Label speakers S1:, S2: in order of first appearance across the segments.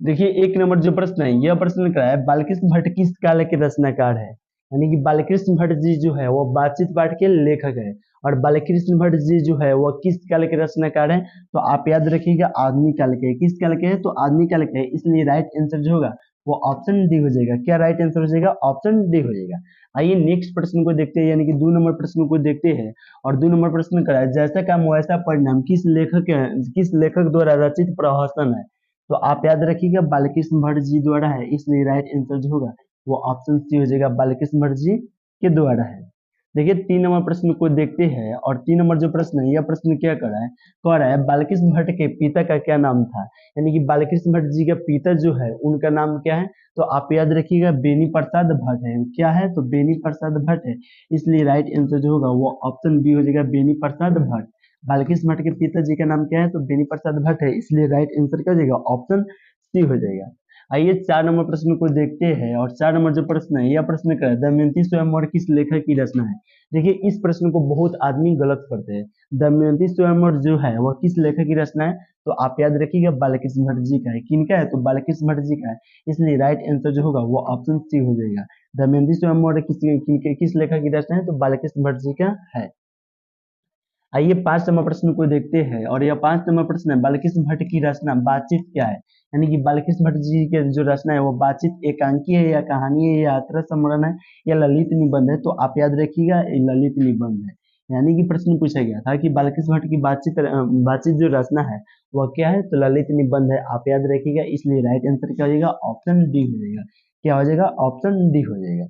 S1: देखिए एक नंबर जो प्रश्न है, यह प्रश्न क्या है, बालकृष्ण भट्ट किस काल के रचनाकार है। यानी कि बालकृष्ण भट्ट जी जो है वो बातचीत पाठ के लेखक है। और बालकृष्ण भट्ट जी जो है वो किस काल के रचनाकार है, तो आप याद रखिएगा आधुनिक काल के। किस काल के है, तो आधुनिक काल के है, इसलिए राइट आंसर जो होगा वो ऑप्शन डी हो जाएगा। क्या राइट आंसर हो जाएगा, ऑप्शन डी हो जाएगा। आइए नेक्स्ट प्रश्न को देखते हैं, यानी कि 2 नंबर प्रश्न को देखते हैं। और 2 नंबर प्रश्न क्या है, जैसा काम वैसा परिणाम किस लेखक द्वारा रचित प्रहसन है। तो आप याद रखिएगा बालकृष्ण भट्ट जी द्वारा है, इसलिए राइट आंसर जो होगा वो ऑप्शन सी हो जाएगा, बालकृष्ण भट्ट जी के द्वारा है। देखिए 3 नंबर प्रश्न को देखते हैं। और 3 नंबर जो प्रश्न है, यह प्रश्न क्या कर रहा है, कह रहा है बालकृष्ण भट्ट के पिता का क्या नाम था। यानी कि बालकृष्ण भट्ट जी का पिता जो है उनका नाम क्या है, तो आप याद रखिएगा बेनी प्रसाद भट्ट है। क्या है, तो बेनी प्रसाद भट्ट है, इसलिए राइट आंसर जो होगा वो ऑप्शन बी हो जाएगा, बेनी प्रसाद भट्ट। बालकृष्ण भट्ट के पिताजी का नाम क्या है, तो बेनी प्रसाद भट्ट है, इसलिए राइट आंसर क्या हो जाएगा, ऑप्शन सी हो जाएगा। आइए 4 नंबर प्रश्न को देखते हैं। और 4 नंबर जो प्रश्न है, यह प्रश्न क्या है, दमयंती स्वयंवर किस लेखक की रचना है। देखिए इस प्रश्न को बहुत आदमी गलत करते हैं। दमयंती स्वयंवर जो है वह किस लेखक की रचना है, तो आप याद रखिएगा बालकृष्ण भट्ट जी का है। किनका है, तो बालकृष्ण भट्ट जी का है, इसलिए राइट आंसर जो होगा वो ऑप्शन सी हो जाएगा। दमयंती स्वयंवर किस लेखक की रचना है, तो बालकृष्ण भट्ट जी का है। आइए 5 नंबर प्रश्न को देखते हैं। और यह 5 नंबर प्रश्न है, बालकृष्ण भट्ट की रचना बातचीत क्या है। यानी कि बालकृष्ण भट्ट जी के जो रचना है वो बातचीत एकांकी है या कहानी है या यात्रा स्मरण है या ललित निबंध है, तो आप याद रखिएगा ये ललित निबंध है। यानी कि प्रश्न पूछा गया था कि बालकृष्ण भट्ट की बातचीत जो रचना है वह क्या है, तो ललित निबंध है, आप याद रखिएगा, इसलिए राइट आंसर क्या हो जाएगा, ऑप्शन डी हो जाएगा। क्या हो जाएगा, ऑप्शन डी हो जाएगा।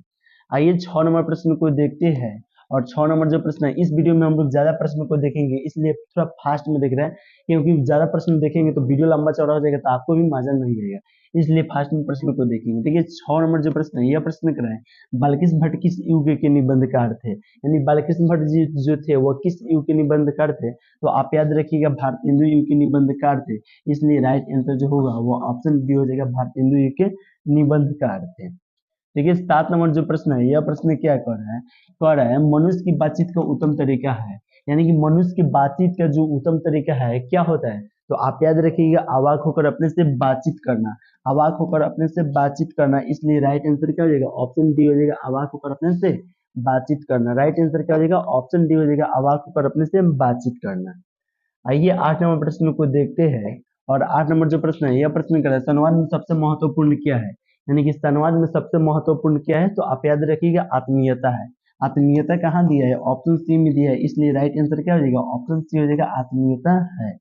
S1: आइए 6 नंबर प्रश्न को देखते हैं। और 6 नंबर जो प्रश्न है, इस वीडियो में हम लोग ज्यादा प्रश्न को देखेंगे, इसलिए थोड़ा फास्ट में देख रहे हैं, क्योंकि ज्यादा प्रश्न देखेंगे तो वीडियो लंबा चौड़ा हो जाएगा, तो आपको भी मजा नहीं आएगा, इसलिए फास्ट में प्रश्न को देखेंगे। देखिए 6 नंबर जो प्रश्न है, यह प्रश्न कर रहे हैं, बालकृष्ण भट्ट किस युग के निबंधकार थे। यानी बालकृष्ण भट्ट जी जो थे वो किस युग के निबंधकार थे, तो आप याद रखिएगा भारतेंदु युग के निबंधकार थे, इसलिए राइट आंसर जो होगा वो ऑप्शन बी हो जाएगा, भारतेंदु युग के निबंधकार थे। देखिए 7 नंबर जो प्रश्न है, यह प्रश्न क्या कर रहा है, कह रहा है मनुष्य की बातचीत का उत्तम तरीका है। यानी कि मनुष्य की बातचीत का जो उत्तम तरीका है क्या होता है, तो आप याद रखिएगा अवाक होकर अपने से बातचीत करना। अवाक होकर अपने से बातचीत करना, इसलिए राइट आंसर क्या हो जाएगा, ऑप्शन डी हो जाएगा, अवाक होकर अपने से बातचीत करना। राइट आंसर क्या हो जाएगा, ऑप्शन डी हो जाएगा, अवाक होकर अपने से बातचीत करना। आइए 8 नंबर प्रश्न को देखते हैं। और 8 नंबर जो प्रश्न है, यह प्रश्न क्या है, संवाद में सबसे महत्वपूर्ण क्या है। यानी कि संवाद में सबसे महत्वपूर्ण क्या है, तो आप याद रखिएगा आत्मीयता है। आत्मीयता कहाँ दिया है, ऑप्शन सी में दिया है, इसलिए राइट आंसर क्या हो जाएगा, ऑप्शन सी हो जाएगा, आत्मीयता है।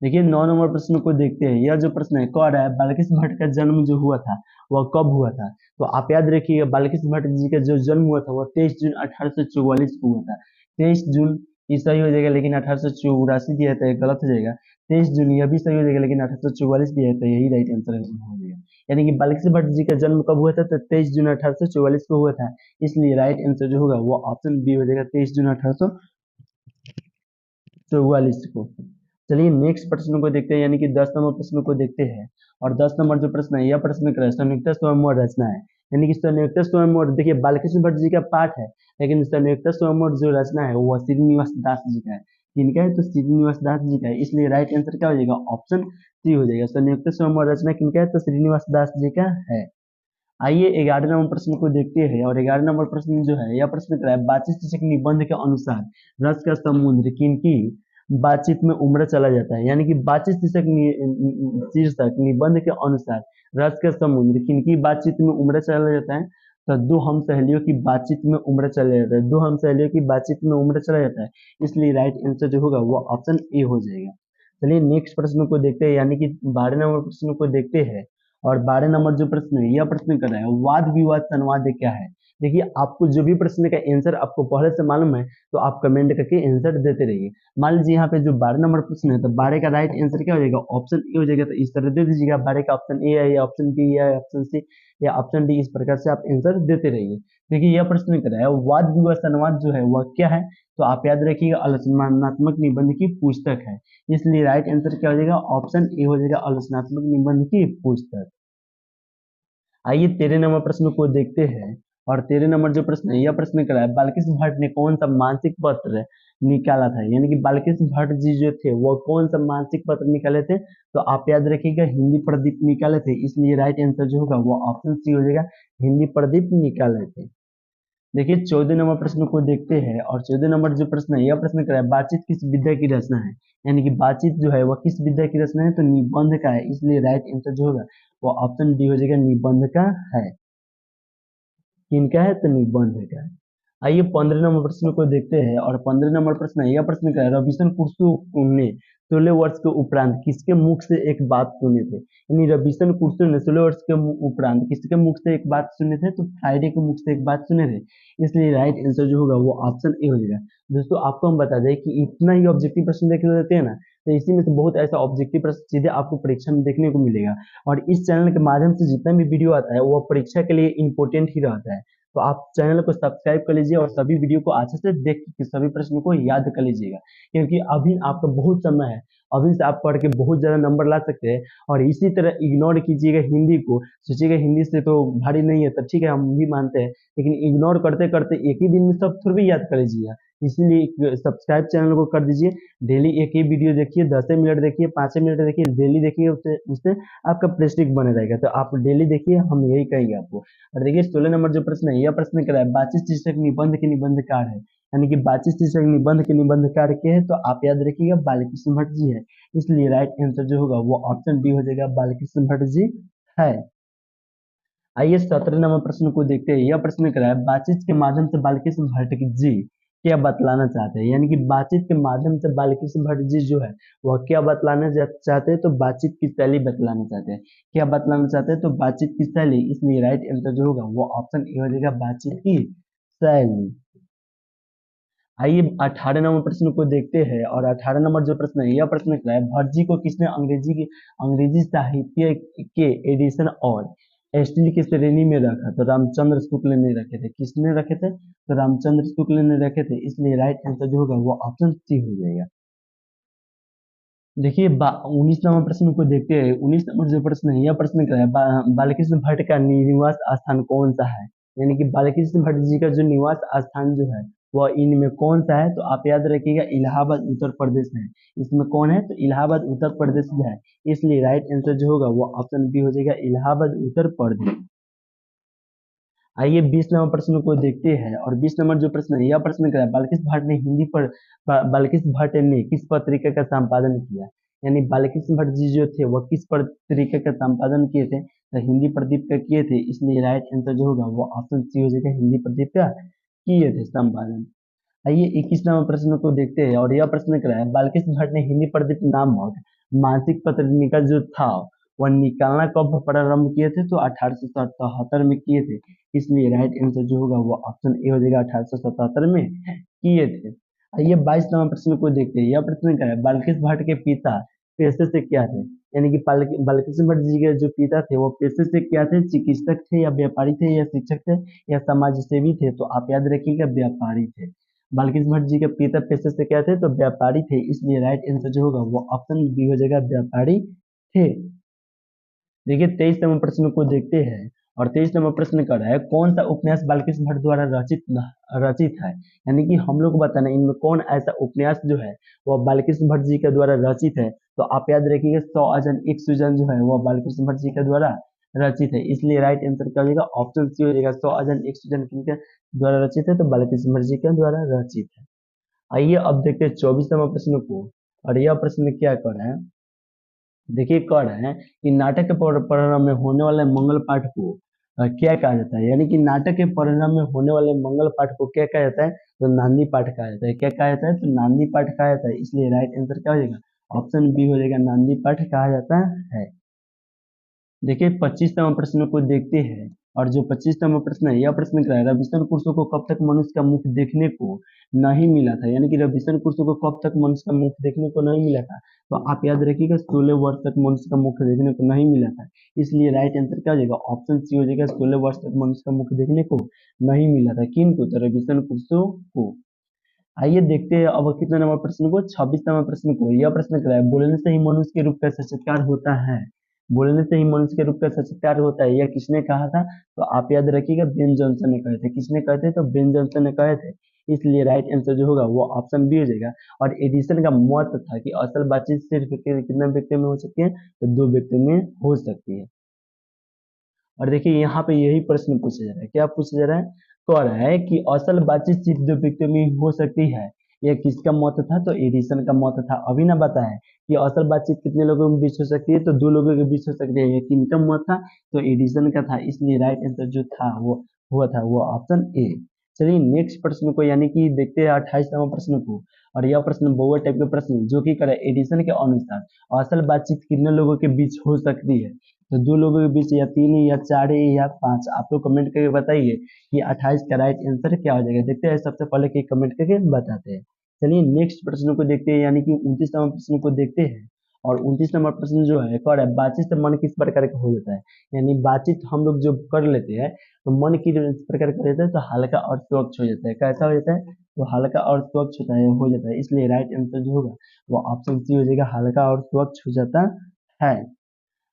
S1: देखिए 9 नंबर प्रश्न को देखते हैं। यह जो प्रश्न है, कह रहा है बालकृष्ण भट्ट का जन्म जो हुआ था वह कब हुआ था, तो आप याद रखिएगा बालकृष्ण भट्ट जी का जो जन्म हुआ था वह 23 जून 1844 को हुआ था। 23 जून ये सही हो जाएगा, लेकिन 1884 दिया था, गलत हो जाएगा। 23 जून यह भी सही हो जाएगा, लेकिन 1844 दिया था, यही राइट आंसर हो जाएगा। यानी कि बालकृष्ण भट्ट जी का जन्म कब हुआ था, तो 23 जून 1844 को हुआ था, इसलिए राइट आंसर जो होगा वो ऑप्शन बी हो जाएगा, 23 जून 1844 को। चलिए नेक्स्ट प्रश्न को देखते हैं, यानी कि 10 नंबर प्रश्न को देखते हैं। और 10 नंबर जो प्रश्न है, यह प्रश्न क्या है, संयुक्त स्वयंवर रचना है। यानी कि संयुक्त स्वयंवर, देखिए बालकृष्ण भट्ट जी का पाठ है, लेकिन संयुक्त स्वयंवर जो रचना है वह श्रीनिवास दास जी का है। किनका है, तो श्रीनिवास दास जी का है, इसलिए राइट आंसर क्या हो जाएगा, ऑप्शन सी हो जाएगा। संयुक्त स्वयंवर रचना किनका है, तो श्रीनिवास दास जी का है। आइए 11 नंबर प्रश्न को देखते हैं। और 11 नंबर प्रश्न जो है, यह प्रश्न क्या है, बातचीत शीर्षक निबंध के अनुसार रस का समुद्र किनकी बातचीत में उमड़ा चला जाता है। यानी कि बातचीत शीर्षक निबंध के अनुसार रस का समुद्र किनकी बातचीत में उमड़ा चला जाता है, तो दो हम सहेलियों की बातचीत में उमड़ा चला जाता है। दो हम सहेलियों की बातचीत में उमड़ा चला जाता है, इसलिए राइट आंसर जो होगा वो ऑप्शन ए हो जाएगा। चलिए नेक्स्ट प्रश्न को देखते हैं, यानी कि 12 नंबर प्रश्न को देखते हैं। और 12 नंबर जो प्रश्न है, यह प्रश्न कर रहा है वाद विवाद संवाद क्या है। देखिए आपको जो भी प्रश्न का आंसर आपको पहले से मालूम है तो आप कमेंट करके आंसर देते रहिए। मान लीजिए यहाँ पे जो 12 नंबर प्रश्न है, तो 12 का राइट आंसर क्या हो जाएगा, ऑप्शन ए हो जाएगा, तो इस तरह दे दीजिएगा, 12 का ऑप्शन ए है या ऑप्शन बी या ऑप्शन सी या ऑप्शन डी, इस प्रकार से आप आंसर देते रहिए। देखिए यह प्रश्न कर रहा है वाद विवाद संवाद जो है वह क्या है, तो आप याद रखिएगा आलोचनात्मक निबंध की पुस्तक है, इसलिए राइट आंसर क्या हो जाएगा, ऑप्शन ए हो जाएगा, आलोचनात्मक निबंध की पुस्तक। आइए 13 नंबर प्रश्न को देखते हैं। और 13 नंबर जो प्रश्न है, यह प्रश्न कर रहा है बालकृष्ण भट्ट ने कौन सा मासिक पत्र निकाला था, यानी कि बालकृष्ण भट्ट जी जो थे वो कौन सा मासिक पत्र निकाले थे, तो आप याद रखिएगा हिंदी प्रदीप निकाले थे, इसलिए राइट आंसर जो होगा वो ऑप्शन सी हो जाएगा, हिंदी प्रदीप निकाले थे। देखिए 14 नंबर प्रश्न को देखते हैं, और 14 नंबर जो प्रश्न है, यह प्रश्न क्या है, बातचीत किस विद्या की रचना है, यानी कि बातचीत जो है वह किस विद्या की रचना है, तो निबंध का है, इसलिए राइट आंसर जो होगा वो ऑप्शन डी हो जाएगा, निबंध का है। किनका है, तो निबंध का है। आइए 15 नंबर प्रश्न को देखते हैं, और 15 नंबर प्रश्न है, यह प्रश्न क्या है, रविशंकर कुर्सु ने 16 वर्ष के उपरांत किसके मुख से एक बात सुने थे, यानी रविशंकर कुर्सु ने 16 वर्ष के उपरांत किसके मुख से एक बात सुने थे, तो फ्राइडे के मुख से एक बात सुने थे, इसलिए राइट आंसर जो होगा वो ऑप्शन ए हो जाएगा। दोस्तों आपको हम बता दें कि इतना ही ऑब्जेक्टिव प्रश्न देखने देते हैं ना, तो इसी में से बहुत ऐसा ऑब्जेक्टिव प्रश्न सीधे आपको परीक्षा में देखने को मिलेगा, और इस चैनल के माध्यम से जितना भी वीडियो आता है वो परीक्षा के लिए इंपॉर्टेंट ही रहता है। तो आप चैनल को सब्सक्राइब कर लीजिए, और सभी वीडियो को अच्छे से देख के सभी प्रश्नों को याद कर लीजिएगा, क्योंकि अभी आपका बहुत समय है, अभी से आप पढ़ के बहुत ज़्यादा नंबर ला सकते हैं। और इसी तरह इग्नोर कीजिएगा हिंदी को, सोचिएगा हिंदी से तो भारी नहीं है, तो ठीक है हम भी मानते हैं, लेकिन इग्नोर करते करते एक ही दिन में सब थोड़ा भी याद कर लीजिएगा, इसलिए सब्सक्राइब चैनल को कर दीजिए। डेली एक ही वीडियो देखिए, 10 मिनट देखिए, 5 मिनट देखिए, डेली देखिए, उससे उससे आपका प्रेस्टिक बने रहेगा, तो आप डेली देखिए, हम यही कहेंगे आपको। और देखिए 16 नंबर जो प्रश्न है, यह प्रश्न क्या है, बातचीत शीर्षक निबंध के निबंधकार है, यानी कि बातचीत शीर्षक निबंध के निबंधकार के है, तो आप याद रखिएगा बालकृष्ण भट्ट जी है, इसलिए राइट आंसर जो होगा वो ऑप्शन बी हो जाएगा, बालकृष्ण भट्ट जी है। आइए 17 नंबर प्रश्न को देखते हैं, यह प्रश्न क्या है, बातचीत के माध्यम से बालकृष्ण भट्ट जी क्या बतलाना चाहते हैं, यानी कि बातचीत के माध्यम से बालकृष्ण भट्ट जी जो है वह क्या बतलाना चाहते हैं, तो बातचीत की शैली बतलाना चाहते हैं, क्या बतलाना चाहते हैं, तो बातचीत की शैली, इसलिए राइट आंसर जो होगा वो ऑप्शन ए हो जाएगा, बातचीत की शैली। आइए 18 नंबर प्रश्न को देखते हैं, और 18 नंबर जो प्रश्न है, यह प्रश्न क्या है, भट्ट जी को किसने अंग्रेजी साहित्य के एडिशन और एस्टिल की श्रेणी में रखा, तो रामचंद्र शुक्ल ने रखे थे, किसने रखे थे, तो रामचंद्र शुक्ल ने रखे थे, इसलिए राइट आंसर जो होगा वो ऑप्शन सी हो जाएगा। देखिए 19 नंबर प्रश्न को देखते हैं, 19 नंबर जो प्रश्न है, यह प्रश्न क्या है, बालकृष्ण भट्ट का निवास स्थान कौन सा है, यानी कि बालकृष्ण भट्ट जी का जो निवास स्थान जो है वह इनमें कौन सा है, तो आप याद रखिएगा इलाहाबाद उत्तर प्रदेश है, इसमें कौन है, तो इलाहाबाद उत्तर प्रदेश है, इसलिए राइट आंसर जो होगा वो ऑप्शन बी हो जाएगा, इलाहाबाद उत्तर प्रदेश। आइए 20 नंबर प्रश्न को देखते हैं, और 20 नंबर जो प्रश्न है, यह प्रश्न क्या है, बालकृष्ण भट्ट ने हिंदी पर बालकृष्ण भट्ट ने किस पत्रिका का संपादन किया, यानी बालकृष्ण भट्ट जी जो थे वह किस पत्रिका का संपादन किए थे, तो हिंदी प्रदीप का किए थे, इसलिए राइट आंसर जो होगा वो ऑप्शन सी हो जाएगा, हिंदी प्रदीप का किए थे संपादन। आइए 21 नंबर प्रश्न को देखते हैं, और यह प्रश्न क्या है, बालकृष्ण भट्ट ने हिंदी प्रदीप नामक मासिक पत्रिका जो था वह निकालना कब प्रारंभ किए थे, तो 1877 में किए थे, इसलिए राइट आंसर जो होगा वो ऑप्शन ए हो जाएगा, 1877 में किए थे। आइए 22 नंबर प्रश्न को देखते हैं, यह प्रश्न क्या है, बालकृष्ण भट्ट के पिता पेशे से क्या थे, यानी कि बालकृष्ण भट्ट जी के जो पिता थे वो पेशे से क्या थे, चिकित्सक थे या व्यापारी थे या शिक्षक थे या समाज सेवी थे, तो आप याद रखिएगा व्यापारी थे। बालकृष्ण भट्ट जी के पिता पेशे से क्या थे, तो व्यापारी थे, इसलिए राइट आंसर जो होगा वो ऑप्शन बी हो जाएगा, व्यापारी थे। देखिए 23 नंबर प्रश्न को देखते हैं, और 23 नंबर प्रश्न कर रहा है, कौन सा उपन्यास बालकृष्ण भट्ट द्वारा रचित है, यानी कि हम लोग को बताना इनमें कौन ऐसा उपन्यास जो है वह बालकृष्ण भट्ट जी के द्वारा रचित है, तो आप याद रखिएगा 100 अजन एक सृजन जो है वह बालकृष्ण भट्ट जी के द्वारा रचित है, इसलिए राइट आंसर क्या हो जाएगा, ऑप्शन सी हो जाएगा, 100 अजन एक सृजन किनके द्वारा रचित है, तो बालकृष्ण भट्ट जी के द्वारा रचित है। आइए अब देखते हैं 24 नंबर प्रश्न को, और यह प्रश्न क्या कर रहा है, देखिए कह रहे हैं कि नाटक के परिणाम में होने वाले मंगल पाठ को क्या कहा जाता है, यानी कि नाटक के परिणाम में होने वाले मंगल पाठ को क्या कहा जाता है, तो नांदी पाठ कहा जाता है, क्या कहा जाता है, तो नांदी पाठ कहा जाता है, इसलिए राइट आंसर क्या हो जाएगा, ऑप्शन बी हो जाएगा, नांदी पाठ कहा जाता है। देखिए 25 नंबर प्रश्न को देखते हैं, और जो 25 नंबर प्रश्न है, यह प्रश्न क्या है, रविशंकर कुर्सो को कब तक मनुष्य का मुख देखने को नहीं मिला था, यानी कि रविशंकर कुर्सो को कब तक मनुष्य का मुख देखने को नहीं मिला था, तो आप याद रखिएगा 16 वर्ष तक मनुष्य का मुख देखने को नहीं मिला था, इसलिए राइट आंसर क्या हो जाएगा, ऑप्शन सी हो जाएगा, 16 वर्ष तक मनुष्य का मुख देखने को नहीं मिला था, किन को, तो रविशंकर कुर्सो को। आइए देखते हैं अब कितने नंबर प्रश्न को, 26 नंबर प्रश्न को, यह प्रश्न क्या है, बोलने से ही मनुष्य के रूप का साक्षात्कार होता है, बोलने से ही मनुष्य के रूप का साक्षात्कार होता है, यह किसने कहा था, तो आप याद रखिएगा बेन जॉनसन ने कहे थे, किसने कहे थे, तो बेन जॉनसन ने कहे थे, इसलिए राइट आंसर जो होगा वो ऑप्शन बी हो जाएगा। और एडिशन का मत था कि असल बातचीत सिर्फ कितने व्यक्तियों में हो सकती है, तो 2 व्यक्तियों में हो सकती है। और देखिए यहाँ पे यही प्रश्न पूछा जा रहा है, क्या पूछा जा रहा है, कह रहा है कि असल बातचीत सिर्फ 2 व्यक्तियों में हो सकती है, यह किसका मत था, तो एडिसन का मत था। अभी ना बताया कि असल बातचीत कितने लोगों के बीच हो सकती है, तो 2 लोगों के बीच हो सकती है, ये किनका मत था, तो एडिसन का था। इसलिए राइट आंसर जो था वो हुआ था वो ऑप्शन ए। चलिए नेक्स्ट प्रश्न को यानी कि देखते हैं 28वां प्रश्न को। और यह प्रश्न बहुआ टाइप का प्रश्न जो कि करे एडिशन के अनुसार असल बातचीत कितने लोगों के बीच हो सकती है, तो 2 लोगों के बीच या 3 या 4 या 5, आप लोग कमेंट करके बताइए कि 28 का राइट आंसर क्या हो जाएगा। देखते हैं सबसे पहले कि कमेंट करके बताते हैं। चलिए नेक्स्ट प्रश्न को देखते हैं यानी कि 29वां प्रश्न को देखते हैं। और 29 नंबर प्रश्न जो है कह रहा है बातचीत से मन किस प्रकार का हो जाता है, यानी बातचीत हम लोग जो कर लेते हैं तो मन किस प्रकार का रहता है, तो हल्का और स्वच्छ हो जाता है। कैसा हो जाता है, तो हल्का और स्वच्छ होता है, हो जाता है। इसलिए राइट आंसर जो होगा वो ऑप्शन सी हो जाएगा, हल्का और स्वच्छ हो जाता है।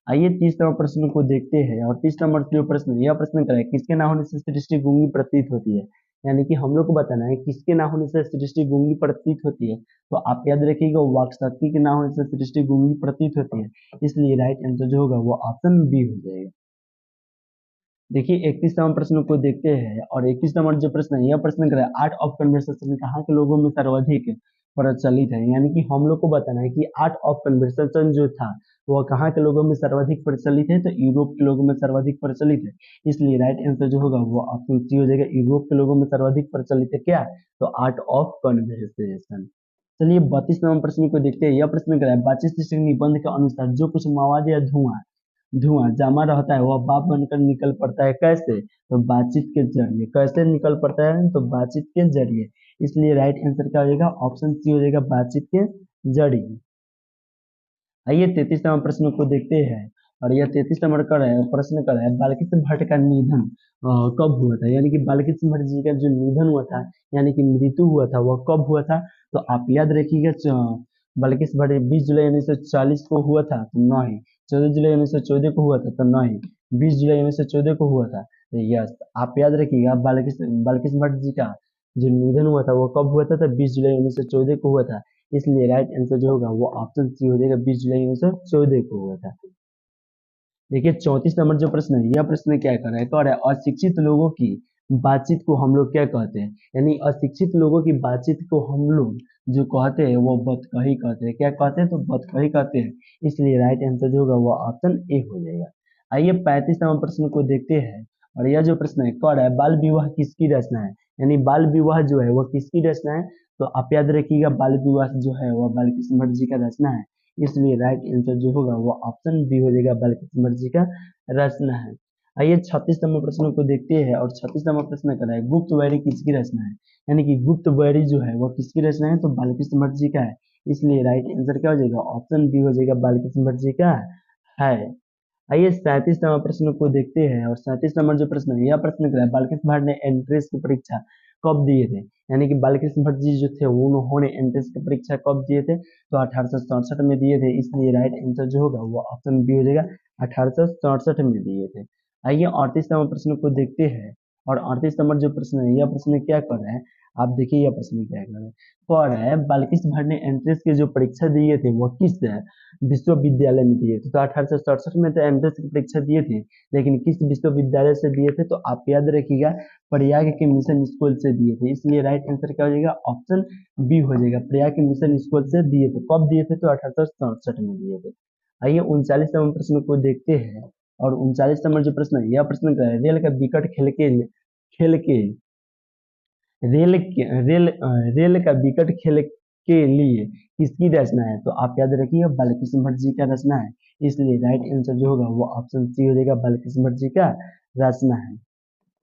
S1: आइए 30 नंबर प्रश्न को देखते हैं। और 30 नंबर जो प्रश्न है, यह प्रश्न क्या है, किसके ना होने से सृष्टि गूंगी प्रतीत होती है, यानी कि हम लोग को बताना है किसके ना होने से सृष्टि गूंगी प्रतीत होती है। तो आप याद रखिएगा वाक शक्ति के ना होने से सृष्टि गूंगी प्रतीत होती है। इसलिए राइट आंसर जो होगा वो ऑप्शन बी हो जाएगा। देखिए 31 नंबर प्रश्न को देखते हैं। और 31 नंबर जो प्रश्न है, यह प्रश्न कर आर्ट ऑफ कन्वर्सेशन कहाँ के लोगों में सर्वाधिक प्रचलित है, यानी कि हम लोग को बताना है कि आर्ट ऑफ कन्वर्सेशन जो था वह कहाँ के लोगों में सर्वाधिक प्रचलित है, तो यूरोप के लोगों में सर्वाधिक प्रचलित है। इसलिए राइट आंसर जो होगा वो ऑप्शन सी हो जाएगा, यूरोप के लोगों में सर्वाधिक प्रचलित है क्या, तो आर्ट ऑफ कन्वर्सेशन। चलिए 32 नंबर प्रश्न को देखते हैं। यह प्रश्न कर बातचीत से निबंध के अनुसार जो कुछ मवाद या धुआं धुआं जमा रहता है वह भाप बनकर निकल पड़ता है, कैसे, तो बातचीत के जरिए। कैसे निकल पड़ता है, तो बातचीत के जरिए। इसलिए राइट आंसर क्या हो जाएगा, ऑप्शन सी हो जाएगा, बातचीत के जरिए। आइए 33 नंबर प्रश्न को देखते हैं। और यह 33 नंबर का प्रश्न कर है बालकृष्ण भट्ट का निधन कब हुआ था, यानी कि बालकृष्ण भट्ट जी का जो निधन हुआ था यानी कि मृत्यु हुआ था वह कब हुआ था, तो आप याद रखिएगा बालकृष्ण भट्ट 20 जुलाई 1940 को हुआ था, तो नहीं। 14 जुलाई 1914 को हुआ था, तो नहीं। 20 जुलाई 1914 को हुआ था, तो यस। आप याद रखिएगा बालकृष्ण भट्ट जी का जो निधन हुआ था वो कब हुआ था, तो 20 जुलाई 1914 को हुआ था। इसलिए राइट आंसर जो होगा वो ऑप्शन सी हो जाएगा, 20 जुलाई 1914 को हुआ था। देखिए 34 नंबर जो प्रश्न है, यह प्रश्न क्या कर रहा है, कह रहा है अशिक्षित लोगों की बातचीत को हम लोग क्या कहते हैं, यानी अशिक्षित लोगों की बातचीत को हम लोग जो कहते हैं वो बतकही कहते हैं। क्या कहते हैं, तो बतकही कहते हैं। इसलिए राइट आंसर जो होगा वो ऑप्शन ए हो जाएगा। आइए 35 नंबर प्रश्न को देखते हैं। और यह जो प्रश्न है कह रहा है बाल विवाह किसकी रचना है, यानी बाल विवाह जो है वह किसकी रचना है, तो आप याद रखिएगा बाल विवाह जो है वह बालकृष्ण भट्ट जी का रचना है। इसलिए राइट आंसर जो होगा वो ऑप्शन बी हो जाएगा, बालकृष्ण भट्ट जी का रचना है। आइए 36 नंबर प्रश्न को देखते हैं। और 36 नंबर प्रश्न कर रहा है गुप्त बैरी किसकी रचना है, यानी कि गुप्त बैरी जो है वो किसकी रचना है, तो बालकृष्ण भट्ट जी का है। इसलिए राइट आंसर क्या हो जाएगा, ऑप्शन बी हो जाएगा, बालकृष्ण भट्ट जी का है। आइए 37 नंबर प्रश्न को देखते हैं। और 37 नंबर जो प्रश्न है, यह प्रश्न कर रहा है बालकृष्ण भट्ट ने एंट्रेंस की परीक्षा कब दिए थे, यानी कि बालकृष्ण भट्ट जी जो थे उन्होंने एंट्रेंस की परीक्षा कब दिए थे, तो 1867 में दिए थे। इसलिए राइट आंसर जो होगा वो ऑप्शन बी हो जाएगा, 1867 में दिए थे। आइए 38 नंबर प्रश्न को देखते हैं। और 38 नंबर जो प्रश्न है, यह प्रश्न क्या कर रहा है, आप देखिए यह प्रश्न क्या कर रहा है, कह रहा है बालकृष्ण भट्ट ने एंट्रेंस की जो परीक्षा दिए थे वो किस विश्वविद्यालय में दिए थे, तो 1867 में तो एंट्रेंस की परीक्षा दिए थे, लेकिन किस विश्वविद्यालय से दिए थे, तो आप याद रखिएगा प्रयाग के मिशन स्कूल से दिए थे। इसलिए राइट आंसर क्या हो जाएगा, ऑप्शन बी हो जाएगा, प्रयाग के मिशन स्कूल से दिए थे। कब दिए थे, तो 1867 में दिए थे। आइए 39 नंबर प्रश्न को देखते हैं। और 39 नंबर जो प्रश्न है, यह प्रश्न क्या है, रेल का विकट खेल के रेल का विकट खेल के लिए किसकी रचना है, तो आप याद रखिए बालकृष्ण भट्ट जी का रचना है। इसलिए राइट आंसर जो होगा वो ऑप्शन सी हो जाएगा, बालकृष्ण भट्ट जी का रचना है।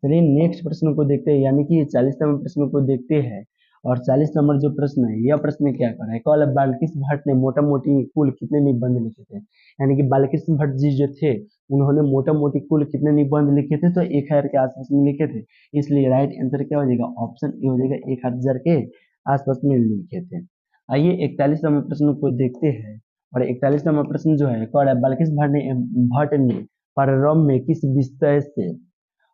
S1: चलिए नेक्स्ट प्रश्न को देखते हैं, यानी कि 40 नंबर प्रश्न को देखते हैं। और 40 नंबर जो प्रश्न है, यह प्रश्न क्या कर रहा है, कल बालकृष्ण भट्ट ने मोटा मोटी कुल कितने निबंध लिखे थे, यानी कि बालकृष्ण भट्ट जी जो थे उन्होंने मोटा मोटी कुल कितने निबंध लिखे थे, तो 1000 के आसपास में लिखे थे। इसलिए राइट आंसर क्या हो जाएगा, ऑप्शन ए हो जाएगा, 1000 के आसपास में लिखे थे। आइए 41 नंबर प्रश्न को देखते हैं। और 41 नंबर प्रश्न जो है कह रहा है बालकृष्ण भट्ट ने प्रारंभ में किस विषय से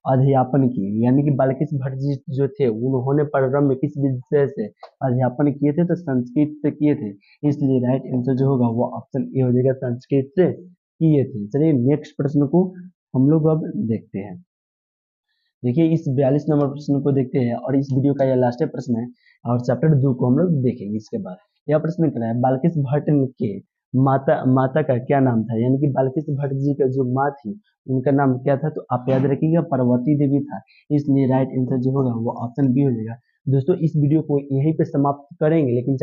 S1: अध्यापन किए, यानी कि बालकृष भट्ट जी जो थे उन्होंने प्रारंभ में किस विषय से अध्यापन किए थे, तो संस्कृत से किए थे। इसलिए राइट आंसर जो होगा वो ऑप्शन ए हो जाएगा, संस्कृत से किए थे। चलिए नेक्स्ट प्रश्न को हम लोग अब देखते हैं। देखिए इस 42 नंबर प्रश्न को देखते हैं और इस वीडियो का यह लास्ट प्रश्न है और चैप्टर 2 को हम लोग देखेंगे इसके बाद। यह प्रश्न क्या है, बालकृष भट्ट के माता का क्या नाम था, यानी कि बालकृष भट्ट जी का जो माँ थी उनका नाम क्या था, तो आप याद रखिएगा पार्वती देवी था। इसलिए राइट आंसर जो होगा वो ऑप्शन बी हो जाएगा। दोस्तों इस वीडियो को यहीं पे समाप्त करेंगे, लेकिन